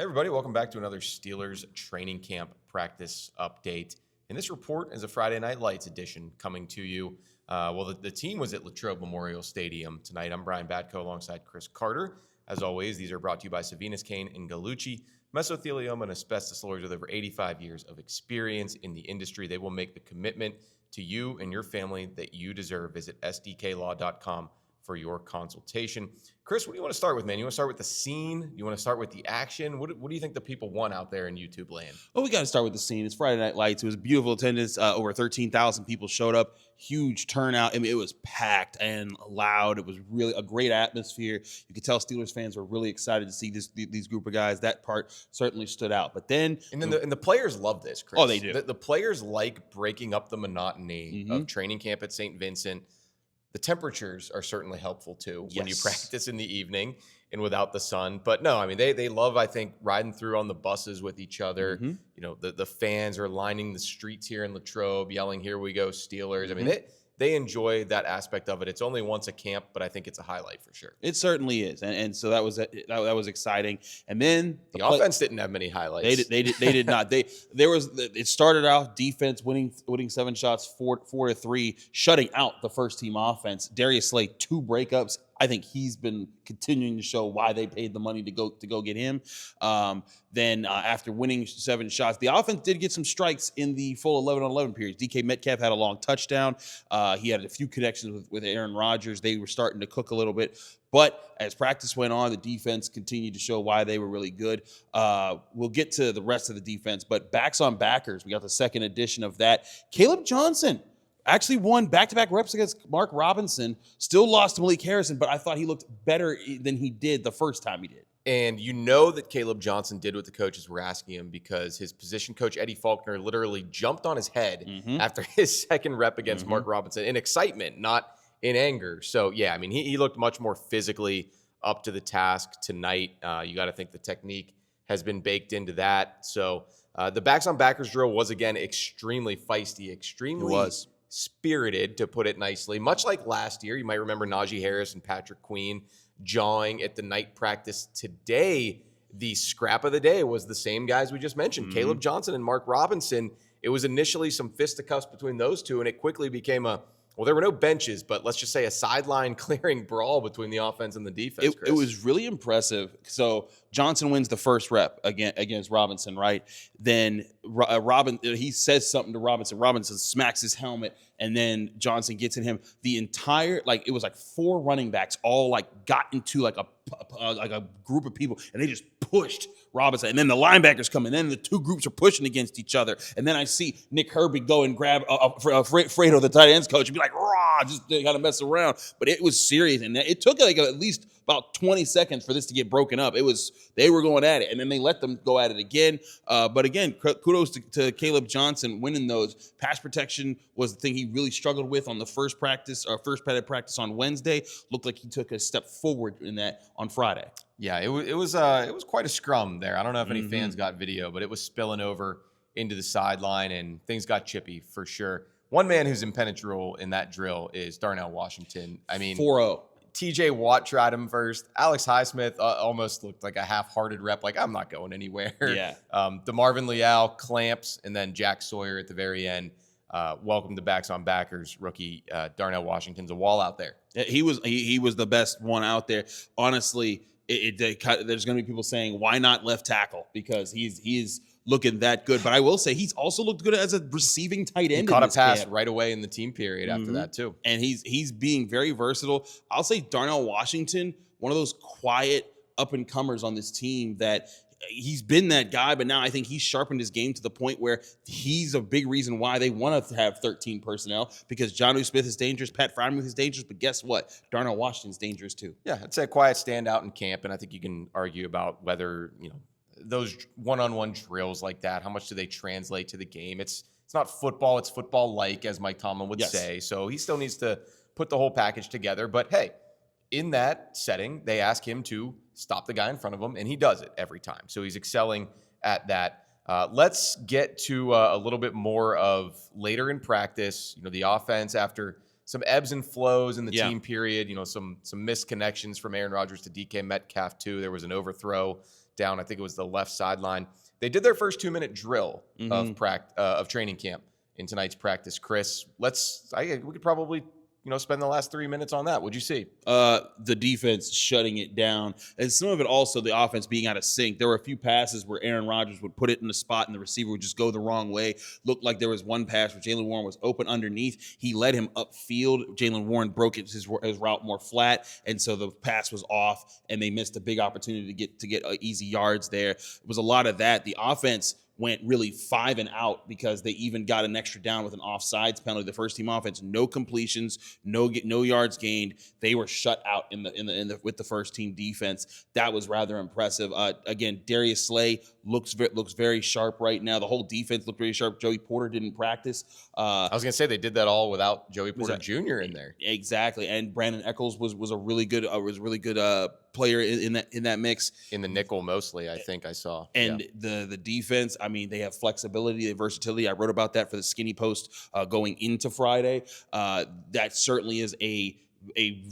Hey everybody, welcome back to another Steelers training camp practice update. And this report is a Friday Night Lights edition coming to you. The team was at Latrobe Memorial Stadium tonight. I'm Brian Batko alongside Chris Carter. As always, these are brought to you by Savinas Kane and Gallucci. Mesothelioma and asbestos lawyers with over 85 years of experience in the industry. They will make the commitment to you and your family that you deserve. Visit sdklaw.com for your consultation. Chris, what do you want to start with, man? You want to start with the scene? You want to start with the action? What do you think the people want out there in YouTube land? Well, we got to start with the scene. It's Friday Night Lights. It was beautiful attendance. Over 13,000 people showed up. Huge turnout. I mean, it was packed and loud. It was really a great atmosphere. You could tell Steelers fans were really excited to see these group of guys. That part certainly stood out. But then, the players love this, Chris. Oh, they do. The players like breaking up the monotony of training camp at St. Vincent. The temperatures are certainly helpful too when you practice in the evening and without the sun. But no, I mean, they love, I think, riding through on the buses with each other. You know, the fans are lining the streets here in Latrobe, yelling, "Here we go, Steelers." I mean, they enjoy that aspect of it. It's only once a camp, but I think it's a highlight for sure. It certainly is, and so that was exciting. And then the offense didn't have many highlights. They did not. It started off defense winning 7 shots, 4-3, shutting out the first team offense. Darius Slay 2 breakups. I think he's been continuing to show why they paid the money to go get him. Then after winning 7 shots, the offense did get some strikes in the full 11-on-11 periods. DK Metcalf had a long touchdown. He had a few connections with Aaron Rodgers. They were starting to cook a little bit. But as practice went on, the defense continued to show why they were really good. We'll get to the rest of the defense, but backs on backers. We got the second edition of that. Kaleb Johnson actually won back-to-back reps against Mark Robinson. Still lost to Malik Harrison, but I thought he looked better than he did the first time he did. And you know that Kaleb Johnson did what the coaches were asking him because his position coach, Eddie Faulkner, literally jumped on his head after his second rep against Mark Robinson in excitement, not in anger. So, yeah, I mean, he looked much more physically up to the task tonight. You got to think the technique has been baked into that. So the backs on backers drill was, again, extremely feisty, extremely spirited, to put it nicely. Much like last year, you might remember Najee Harris and Patrick Queen jawing at the night practice. Today, the scrap of the day was the same guys we just mentioned, Kaleb Johnson and Mark Robinson. It was initially some fisticuffs between those two, and it quickly became there were no benches, but let's just say a sideline clearing brawl between the offense and the defense. It was really impressive. So Johnson wins the first rep against Robinson, right? Then he says something to Robinson. Robinson smacks his helmet, and then Johnson gets in him. The entire, it was 4 running backs all got into a group of people, and they just pushed Robinson. And then the linebackers come, and then the 2 groups are pushing against each other. And then I see Nick Herbie go and grab Fredo, the tight ends coach, and be like, "Raw!" Just to kind of mess around. But it was serious, and it took at least about 20 seconds for this to get broken up. They were going at it, and then they let them go at it again. But again, kudos to Kaleb Johnson winning those. Pass protection was the thing he really struggled with on the first padded practice on Wednesday. Looked like he took a step forward in that on Friday. Yeah, it was quite a scrum there. I don't know if any fans got video, but it was spilling over into the sideline, and things got chippy for sure. One man who's impenetrable in that drill is Darnell Washington. I mean, 4-0. TJ Watt tried him first. Alex Highsmith almost looked like a half-hearted rep, like, I'm not going anywhere. Yeah. DeMarvin Leal clamps, and then Jack Sawyer at the very end. Welcome to Backs on Backers, rookie Darnell Washington's a wall out there. He was the best one out there. Honestly, there's going to be people saying, why not left tackle? Because he's looking that good. But I will say he's also looked good as a receiving tight end. He caught a pass right away in the team period after that too. And he's being very versatile. I'll say Darnell Washington, one of those quiet up-and-comers on this team that he's been that guy, but now I think he's sharpened his game to the point where he's a big reason why they want to have 13 personnel, because Jonnu Smith is dangerous, Pat Freiermuth is dangerous, but guess what? Darnell Washington's dangerous too. Yeah, it's a quiet standout in camp, and I think you can argue about whether, those one-on-one drills like that, how much do they translate to the game? It's not football, it's football-like, as Mike Tomlin would say. So he still needs to put the whole package together. But hey, in that setting, they ask him to stop the guy in front of him, and he does it every time. So he's excelling at that. Let's get to a little bit more of later in practice. The offense, after some ebbs and flows in the team period, some missed connections from Aaron Rodgers to DK Metcalf too. There was an overthrow down, I think it was the left sideline. They did their first 2-minute drill of training camp in tonight's practice. Chris, we could probably spend the last 3 minutes on that. What'd you see? The defense shutting it down, and some of it also the offense being out of sync. There were a few passes where Aaron Rodgers would put it in the spot and the receiver would just go the wrong way. Looked like there was one pass where Jaylen Warren was open underneath. He led him upfield. Jaylen Warren broke his route more flat, and so the pass was off, and they missed a big opportunity to get easy yards there. It was a lot of that. The offense went really 5 and out because they even got an extra down with an offsides penalty. The first team offense, no completions, no yards gained. They were shut out with the first team defense. That was rather impressive. Again, Darius Slay looks very sharp right now. The whole defense looked very sharp. Joey Porter didn't practice. I was gonna say they did that all without Joey Porter Jr. in there. Exactly, and Brandon Eccles was a really good player in that mix. In the nickel mostly, I think I saw. And the defense, I mean, they have flexibility, they have versatility. I wrote about that for the Skinny Post going into Friday. That certainly is a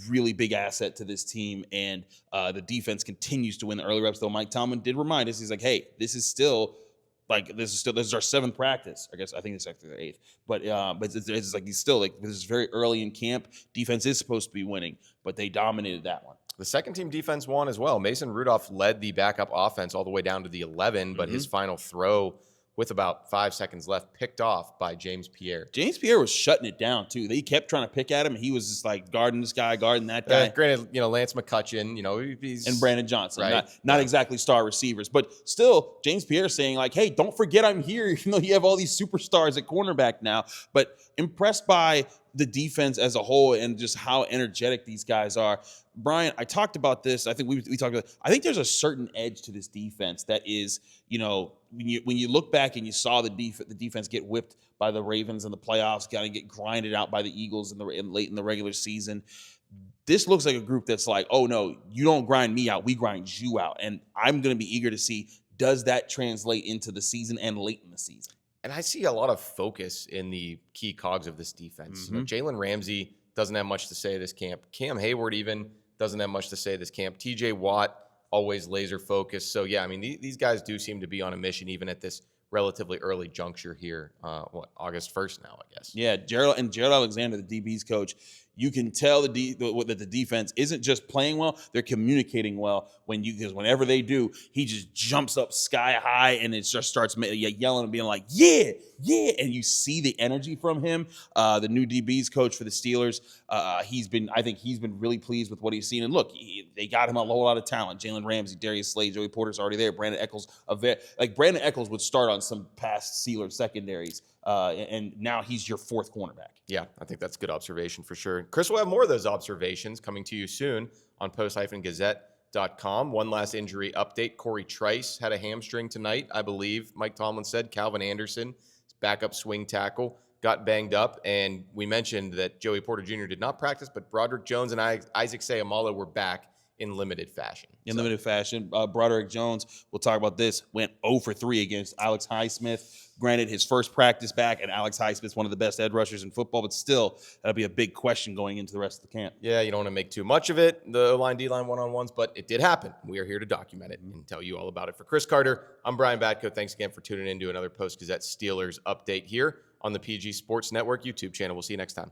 really big asset to this team, and the defense continues to win the early reps. Though Mike Tomlin did remind us, he's like, "Hey, this is our 7th practice. I think it's actually their 8th, but it's like he's still like this is very early in camp. Defense is supposed to be winning, but they dominated that one." The second team defense won as well. Mason Rudolph led the backup offense all the way down to the 11, but his final throw with about 5 seconds left picked off by James Pierre. James Pierre was shutting it down too. They kept trying to pick at him, and he was just like guarding this guy, guarding that guy. Granted, Lance McCutcheon, he's and Brandon Johnson, right? not exactly star receivers, but still James Pierre saying like, "Hey, don't forget I'm here." Even though you have all these superstars at cornerback now, but impressed by the defense as a whole and just how energetic these guys are. Brian, I talked about this. I think we talked about. I think there's a certain edge to this defense that is, when you look back and you saw the defense get whipped by the Ravens in the playoffs, got to get grinded out by the Eagles late in the regular season. This looks like a group that's like, "Oh no, you don't grind me out, we grind you out," and I'm going to be eager to see does that translate into the season and late in the season. And I see a lot of focus in the key cogs of this defense. Jalen Ramsey doesn't have much to say this camp. Cam Hayward even doesn't have much to say this camp. TJ Watt, always laser focused. So, yeah, I mean, these guys do seem to be on a mission even at this relatively early juncture here. August 1st now, I guess. Yeah, Gerald Alexander, the DB's coach, you can tell that the defense isn't just playing well; they're communicating well. Because whenever they do, he just jumps up sky high and it just starts yelling and being like, "Yeah, yeah!" And you see the energy from him. The new DB's coach for the Steelers, I think he's been really pleased with what he's seen. And look, they got him a whole lot of talent: Jalen Ramsey, Darius Slay, Joey Porter's already there. Brandon Eccles, Brandon Eccles would start on some past Steelers secondaries. And now he's your 4th cornerback. Yeah, I think that's a good observation for sure. Chris will have more of those observations coming to you soon on post-gazette.com. One last injury update. Corey Trice had a hamstring tonight, I believe. Mike Tomlin said Calvin Anderson, backup swing tackle, got banged up. And we mentioned that Joey Porter Jr. did not practice, but Broderick Jones and Isaac Seumalo were back in limited fashion. Limited fashion. Broderick Jones, we'll talk about this, went 0 for 3 against Alex Highsmith. Granted, his first practice back, and Alex Highsmith's one of the best edge rushers in football, but still, that'll be a big question going into the rest of the camp. Yeah, you don't want to make too much of it, the O-line, D-line one-on-ones, but it did happen. We are here to document it and tell you all about it. For Chris Carter, I'm Brian Batko. Thanks again for tuning in to another Post-Gazette Steelers update here on the PG Sports Network YouTube channel. We'll see you next time.